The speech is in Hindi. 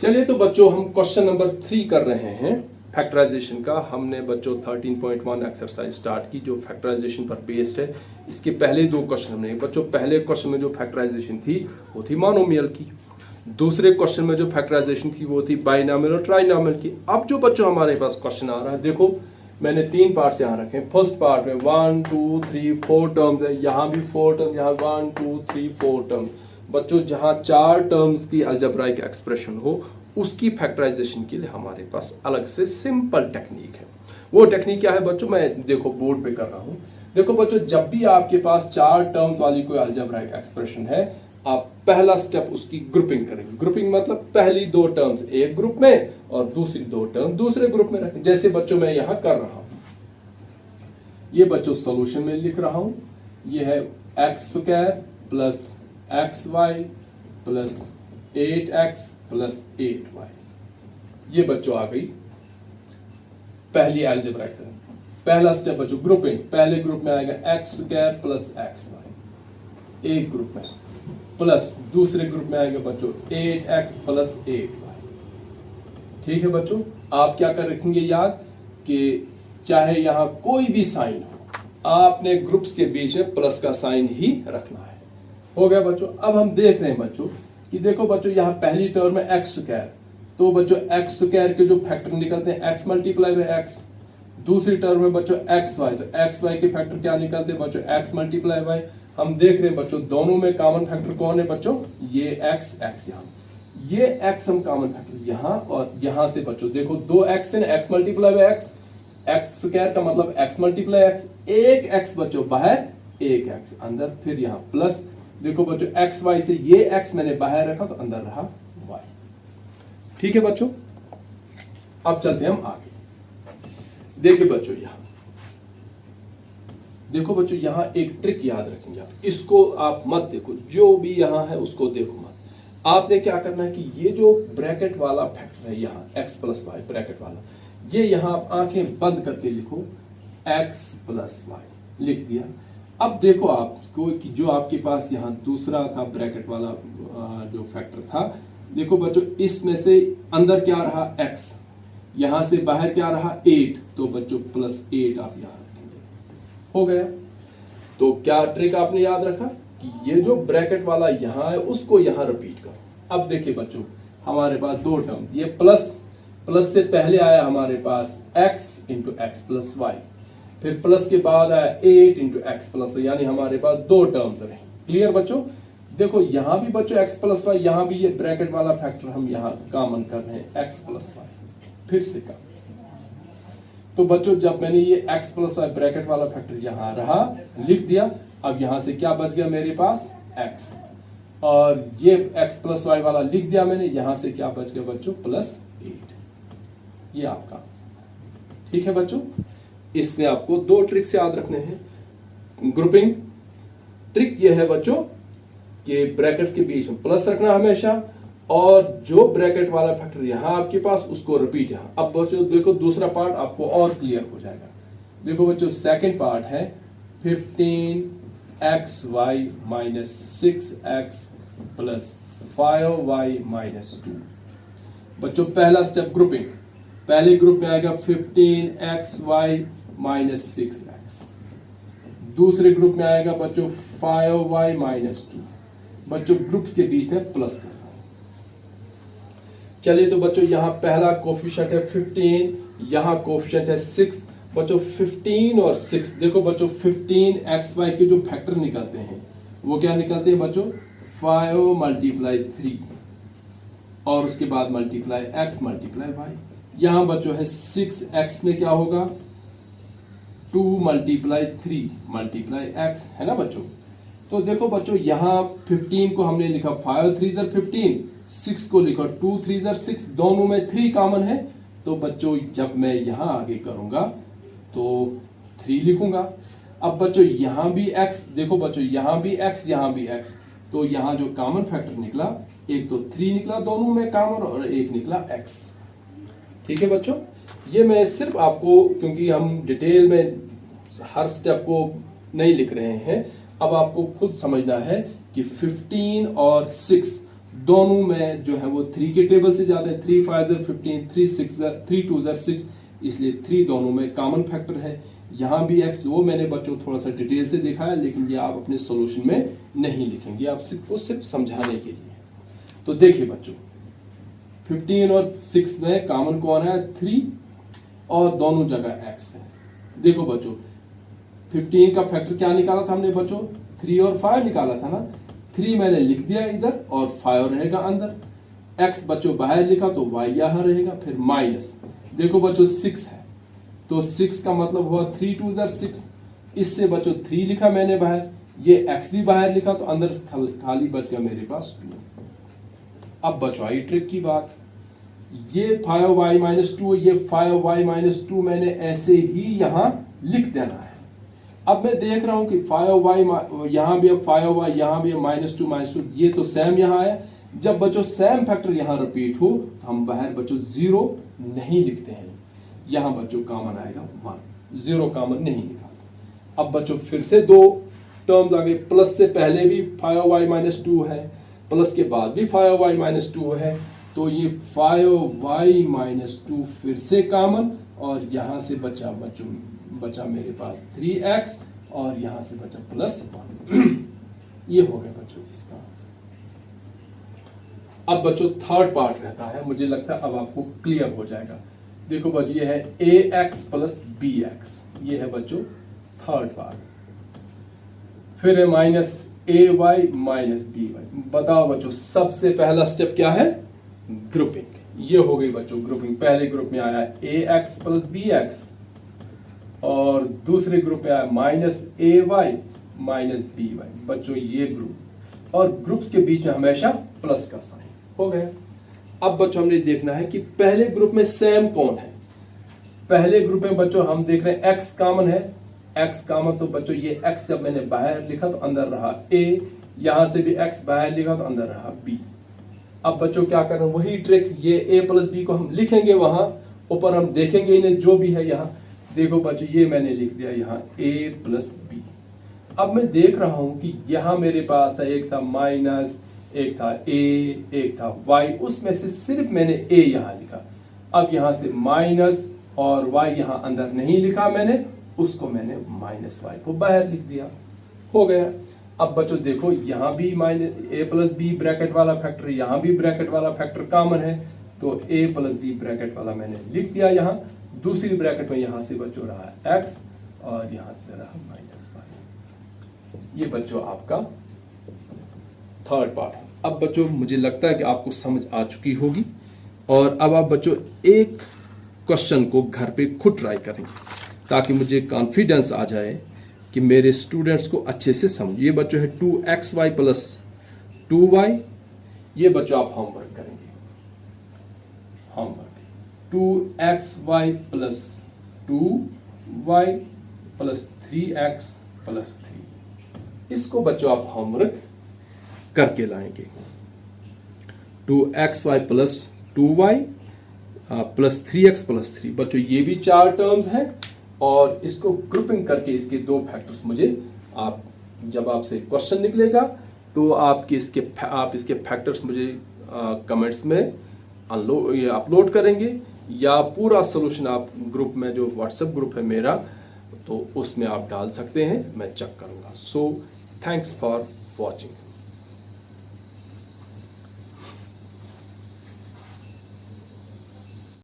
चलिए तो बच्चों हम क्वेश्चन नंबर 3 कर रहे हैं फैक्टराइजेशन का। हमने बच्चों 13.1 एक्सरसाइज स्टार्ट की जो फैक्टराइजेशन पर बेस्ड है। इसके पहले दो क्वेश्चन हमने बच्चों पहले क्वेश्चन में जो फैक्टराइजेशन थी वो थी मोनोमियल की, दूसरे क्वेश्चन में जो फैक्टराइजेशन थी वो थी बाइनोमियल और ट्राइनोमियल की। अब जो बच्चों हमारे पास क्वेश्चन आ रहा है, देखो मैंने 3 पार्ट्स यहाँ रखे। फर्स्ट पार्ट में 1 2 3 4 टर्म्स है, यहाँ भी 4 टर्म्स, यहाँ 1 2 3 4 टर्म्स। बच्चों जहां 4 टर्म्स की अलजेब्राइक एक्सप्रेशन हो उसकी फैक्टराइजेशन के लिए हमारे पास अलग से सिंपल टेक्निक है। वो टेक्निक क्या है बच्चों, मैं देखो बोर्ड पे कर रहा हूं। देखो बच्चों जब भी आपके पास 4 टर्म्स वाली कोई अलजेब्राइक एक्सप्रेशन है, आप पहला स्टेप उसकी ग्रुपिंग करेंगे। ग्रुपिंग मतलब पहली 2 टर्म्स एक ग्रुप में और दूसरी 2 टर्म दूसरे ग्रुप में रखें। जैसे बच्चों मैं यहां कर रहा हूं, ये बच्चों सॉल्यूशन में लिख रहा हूं। ये है X square plus X Y plus 8x plus 8y। ये बच्चों आ गई पहली अलजेब्राइक एक्सप्रेशन। पहला स्टेप बच्चों ग्रुपिंग, पहले ग्रुप में आएगा X square plus X Y एक ग्रुप में, प्लस दूसरे ग्रुप में आएगा बच्चों 8x प्लस 8y। ठीक है बच्चों, आप क्या कर रखेंगे याद कि चाहे यहां कोई भी साइन हो, आपने ग्रुप्स के बीच में प्लस का साइन ही रखना है। हो गया बच्चों। अब हम देख रहे हैं बच्चों कि देखो बच्चों यहाँ पहली टर्म में एक्स स्क्वायर, तो बच्चों एक्स स्क्वायर के जो फैक्टर निकलते हैं एक्स मल्टीप्लाई बाय एक्स। दूसरी टर्म में बच्चों एक्स वाई, तो एक्स वाई के फैक्टर क्या निकलते हैं बच्चों एक्स मल्टीप्लाई बाय। हम देख रहे हैं बच्चों दोनों में कॉमन फैक्टर कौन है बच्चों, ये एक्स एक्स, यहाँ ये एक्स हम कॉमन फैक्टर यहाँ और यहाँ से बच्चों देखो 2 एक्स है, x multiply by x. X square का मतलब एक्स मल्टीप्लाई एक्स, एक एक्स बच्चों बाहर एक एक्स अंदर, फिर यहाँ प्लस। देखो बच्चों एक्स वाई से ये एक्स मैंने बाहर रखा तो अंदर रहा वाई। ठीक है बच्चों, अब चलते हैं हम आगे। देखिए बच्चों यहां देखो बच्चों यहां एक ट्रिक याद रखेंगे आप, इसको आप मत देखो, जो भी यहां है उसको देखो मत। आपने क्या करना है कि ये जो ब्रैकेट वाला फैक्टर है यहाँ एक्स प्लस वाई ब्रैकेट वाला, ये यहां आप आंखें बंद करके लिखो एक्स प्लस वाई, लिख दिया। अब देखो आपको कि जो आपके पास यहाँ दूसरा था ब्रैकेट वाला जो फैक्टर था, देखो बच्चों इसमें से अंदर क्या रहा x, यहां से बाहर क्या रहा 8, तो बच्चों प्लस 8 आप यहां रखेंगे। हो गया। तो क्या ट्रिक आपने याद रखा कि ये जो ब्रैकेट वाला यहां है उसको यहां रिपीट करो। अब देखिए बच्चों हमारे पास 2 टर्म, ये प्लस से पहले आया हमारे पास x into X plus Y, फिर प्लस के बाद आया 8 इंटू एक्स प्लस, यानी हमारे पास 2 टर्म्स रहे। क्लियर बच्चों। देखो यहां भी बच्चों एक्स प्लस वाई, यहां भी ये ब्रैकेट वाला फैक्टर हम यहां कॉमन कर रहे हैं एक्स प्लस वाई, फिर से का। तो बच्चों जब मैंने ये एक्स प्लस वाई ब्रैकेट वाला फैक्टर यहां रहा लिख दिया, अब यहां से क्या बच गया मेरे पास एक्स, और ये एक्स प्लस वाई वाला लिख दिया मैंने, यहां से क्या बच गया बच्चों प्लस 8। ये आपका आंसर। ठीक है बच्चों, इसमें आपको 2 ट्रिक्स याद रखने हैं। ग्रुपिंग ट्रिक यह है बच्चों कि ब्रैकेट्स के बीच में प्लस रखना हमेशा, और जो ब्रैकेट वाला फैक्टर यहां आपके पास उसको रिपीट यहां। अब बच्चों देखो दूसरा पार्ट आपको और क्लियर हो जाएगा। देखो बच्चों सेकंड पार्ट है 15xy minus 6x plus 5y minus 2। बच्चों पहला स्टेप ग्रुपिंग, पहले ग्रुप में आएगा 15xy माइनस 6x, दूसरे ग्रुप में आएगा बच्चों 5y माइनस 2। बच्चों ग्रुप्स के बीच में प्लस का साइन। चलिए तो बच्चों यहां पहला कोफिशिएंट है 15, यहां कोफिशिएंट है 6। बच्चों 15 और 6, देखो बच्चों 15xy के जो फैक्टर निकलते हैं वो क्या निकलते हैं बच्चों 5 मल्टीप्लाई 3 और उसके बाद मल्टीप्लाई x मल्टीप्लाई y। यहां बच्चों है 6x में क्या होगा 2 मल्टीप्लाई 3 मल्टीप्लाई x, है ना बच्चों। तो देखो बच्चों यहां 15 को हमने लिखा 5 3 15, 6 को लिखा 2 3 6, दोनों में 3 कॉमन है। तो बच्चों जब मैं यहां आगे करूंगा तो 3 लिखूंगा। अब बच्चों यहां भी x, देखो बच्चों यहां भी x यहां भी x, तो यहां जो कॉमन फैक्टर निकला एक तो 3 निकला दोनों में कॉमन, और एक निकला x। ठीक है बच्चों, ये मैं सिर्फ आपको, क्योंकि हम डिटेल में हर स्टेप को नहीं लिख रहे हैं, अब आपको खुद समझना है कि 15 और 6 दोनों में जो है वो 3 के टेबल से जाते हैं। 3 5 15, 3 2 6, इसलिए 3 दोनों में कॉमन फैक्टर है। यहाँ भी x, वो मैंने बच्चों थोड़ा सा डिटेल से देखा है, लेकिन ये आप अपने सोल्यूशन में नहीं लिखेंगे, आप सिर्फ समझाने के लिए। तो देखिए बच्चों, 15 और 6 में कॉमन कौन है? 3, और दोनों जगह x है। देखो बच्चों, 15 का फैक्टर क्या निकाला था हमने बच्चों? 3 और 5 निकाला था ना। 3 मैंने लिख दिया इधर और 5 रहेगा अंदर। x बच्चों बाहर लिखा तो y यहां रहेगा, फिर माइनस। देखो बच्चों 6 है, तो 6 का मतलब हुआ 3 2 6। इससे बच्चों 3 लिखा मैंने बाहर, ये x भी बाहर लिखा, तो अंदर खाली बच गया मेरे पास 2। अब बच्चों आई ट्रिक की बात, ये 5y-2, ये 5y-2 मैंने ऐसे ही यहां लिख देना है। अब मैं देख रहा हूं कि 5y यहां भी है, 5y यहां भी है, -2, ये तो सेम यहां आया। जब बच्चों सेम फैक्टर यहां रिपीट हो तो हम बाहर बच्चों 0 नहीं लिखते हैं, यहां बच्चों कॉमन आएगा 1, 0 कॉमन नहीं निकालते। अब बच्चों फिर से 2 टर्म्स आ गए, प्लस से पहले भी 5y-2 है, प्लस के बाद भी 5y-2 है, तो ये 5y-2 फिर से कॉमन, और यहां से बचा मेरे पास 3x, और यहां से बचा +1। ये हो गया बच्चों इसका आंसर। अब बच्चों थर्ड पार्ट रहता है, मुझे लगता है अब आपको क्लियर हो जाएगा। देखो बच्चों, ये है ax + bx, ये है बच्चों थर्ड पार्ट। फिर है -ay - by। बताओ बच्चों, सबसे पहला स्टेप क्या है? ग्रुपिंग। ये हो गई बच्चों ग्रुपिंग। पहले ग्रुप में आया ax + bx, और दूसरे ग्रुप में आया -ay - by। बच्चों ये ग्रुप, और ग्रुप्स के बीच में हमेशा प्लस का साइन हो गया। अब बच्चों हमने देखना है कि पहले ग्रुप में सेम कौन है। पहले ग्रुप में बच्चों हम देख रहे हैं x कॉमन है, x कॉमन, तो बच्चों ये x जब मैंने बाहर लिखा तो अंदर रहा a, यहां से भी x बाहर लिखा तो अंदर रहा b। अब बच्चों क्या कर रहे हैं? वही ट्रिक, ये a + b को हम लिखेंगे वहां ऊपर, हम देखेंगे इन्हें जो भी है यहाँ। देखो बच्चों, ये मैंने लिख दिया यहाँ a + b। अब मैं देख रहा हूं कि यहां मेरे पास है, एक था माइनस, एक था a, एक था y, उसमें से सिर्फ मैंने a यहां लिखा। अब यहां से माइनस और y यहां अंदर नहीं लिखा मैंने, उसको मैंने -y को बाहर लिख दिया, हो गया। अब बच्चों देखो, यहां भी a + b ब्रैकेट वाला फैक्टर, यहां भी ब्रैकेट वाला फैक्टर कॉमन है, तो a + b ब्रैकेट वाला मैंने लिख दिया यहाँ। दूसरी ब्रैकेट में यहां से बच्चों रहा x, और यहां से रहा -y। ये बच्चों आपका थर्ड पार्ट है। अब बच्चों मुझे लगता है कि आपको समझ आ चुकी होगी, और अब आप बच्चों एक क्वेश्चन को घर पे खुद ट्राई करेंगे, ताकि मुझे कॉन्फिडेंस आ जाए कि मेरे स्टूडेंट्स को अच्छे से समझ। ये बच्चों है 2xy + 2y। ये बच्चों आप होमवर्क करेंगे, होमवर्क 2xy + 2y + 3x + 3। इसको बच्चों आप होमवर्क करके लाएंगे। 2xy + 2y + 3x + 3। बच्चों ये भी 4 टर्म्स हैं, और इसको ग्रुपिंग करके इसके 2 फैक्टर्स मुझे, आप जब आपसे क्वेश्चन निकलेगा तो आप इसके फैक्टर्स मुझे कमेंट्स में अपलोड करेंगे, या पूरा सोल्यूशन आप ग्रुप में, जो व्हाट्सएप ग्रुप है मेरा, तो उसमें आप डाल सकते हैं, मैं चेक करूंगा। So thanks for watching.